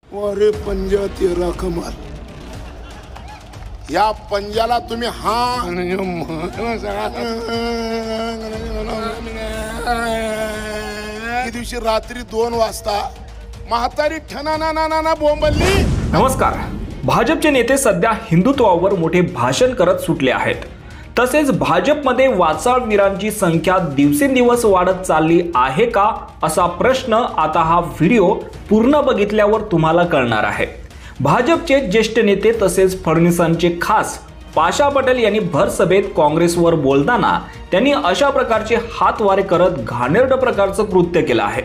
अरे पंजा तेरा कमाल, या पंजाला तुम्ही दिवशी रात्री 2 वाजता म्हातारी ठना बोंबलली। नमस्कार। भाजपचे नेते सध्या हिंदुत्वावर मोठे भाषण करत सुटले आहेत। तसेच भाजपमध्ये वाचाळवीरांची संख्या दिवसेंदिवस वाढत चालली आहे का असा प्रश्न आता हा व्हिडिओ पूर्ण बघितल्यावर तुम्हाला कळणार आहे। भाजपचे ज्येष्ठ नेते तसेच फडणवीसांचे खास पाशा पटेल यांनी भर सभेत काँग्रेसवर बोलताना त्यांनी अशा प्रकारचे हातवारे करत घाणेरडं प्रकारचं कृत्य केलं आहे।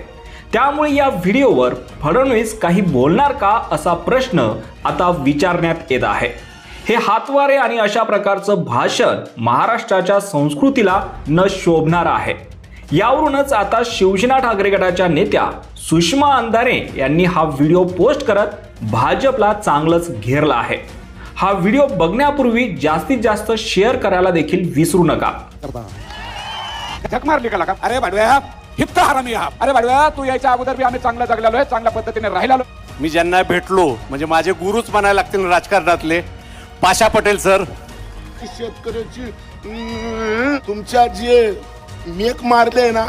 त्यामुळे या व्हिडिओवर फडणवीस काही बोलणार का असा प्रश्न आता विचारण्यात येत आहे। हे हातवारे आणि अशा प्रकारचं भाषण महाराष्ट्राच्या संस्कृतीला न शोभणार आहे। यावरूनच आता शिवसेना ठाकरे गटाच्या नेत्या सुषमा अंधारे यांनी हा व्हिडिओ पोस्ट करत भाजपला चांगलंच घेरला आहे। हा व्हिडिओ बघण्यापूर्वी जास्तीत जास्त शेअर करायला देखील विसरू नका। झक मारली का लागा? अरे भाडव्या, हिप्त हरामी हा। अरे भाडव्या, तू यायच्या अगोदर भी आम्ही चांगलं जगलेलो आहे, चांगल्या पद्धतीने राहिलेलो। मी ज्यांना भेटलो म्हणजे माझे गुरुच म्हणायला लागतील राजकारणातले, पाशा पटेल सर। शेतकऱ्याची तुमच्या जे मेक मारले ना,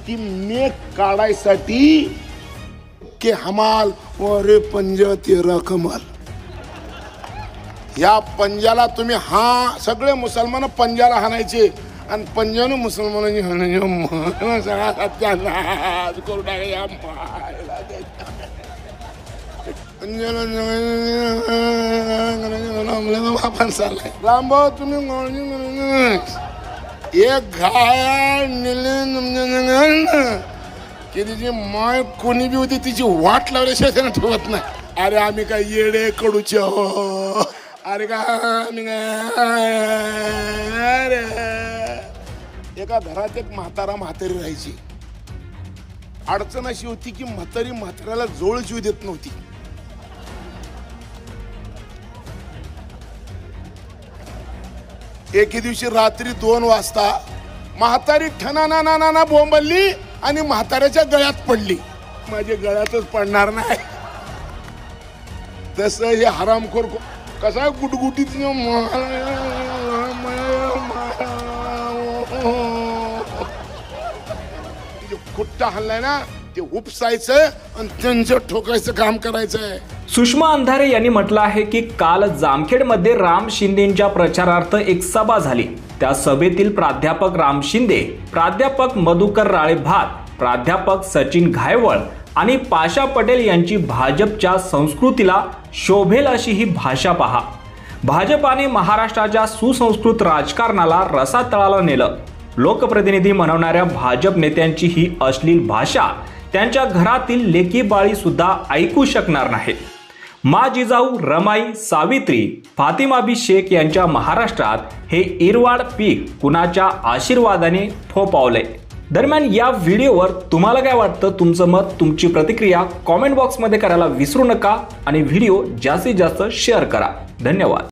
ती मेक काढायसाठी के हमाल अरे पंजा तेरा कमाल, या पंजाला तुम्ही सगळे मुसलमान पंजाला हाणायचे आणि पंजाने मुसलमानांनी हाणायचे सगळा सत्यानाश करू टाका। रामभाऊ तुम्ही एक घाय की तिची माय कोणी बी होती तिची वाट लावल्याशिवाय त्यानं ठेवत नाही। अरे आम्ही काय येडे कडूचे हो? अरे का अरे एका घरात एक म्हातारी राहायची। अडचण अशी होती की म्हाताऱ्याला जोळ जीव देत नव्हती। एके दिवशी रात्री 2 वाजता म्हातारी ठना बोंबलली आणि म्हाताऱ्याच्या गळ्यात पडली। माझ्या गळ्यातच पडणार नाही तसं हे हरामखोर कसा गुटगुटीत खुट्टा हल्लाय ना, ते उपसायचं आणि त्यांचं ठोकायचं काम करायचंय। सुषमा अंधारे यांनी म्हटलं आहे की काल जामखेडमध्ये राम शिंदेंच्या प्रचारार्थ एक सभा झाली। त्या सभेतील प्राध्यापक राम शिंदे, प्राध्यापक मधुकर राळेभात, प्राध्यापक सचिन घायवळ आणि पाशा पटेल यांची भाजपच्या संस्कृतीला शोभेल अशी ही भाषा पहा। भाजपाने महाराष्ट्राच्या सुसंस्कृत राजकारणाला रसातळाला नेलं। लोकप्रतिनिधी म्हणवणाऱ्या भाजप नेत्यांची ही अश्लील भाषा त्यांच्या घरातील लेकी बाळी सुद्धा ऐकू शकणार नाहीत। मा जिजाऊ, रमाई, सावित्री, फातिमाबी शेख यांच्या महाराष्ट्रात हे इरवाड पीक कुणाच्या आशीर्वादाने फोपावले। दरम्यान या व्हिडिओवर तुम्हाला काय वाटतं? तुमचं मत, तुमची प्रतिक्रिया कॉमेंट बॉक्समध्ये करायला विसरू नका आणि व्हिडिओ जास्तीत जास्त शेअर करा। धन्यवाद।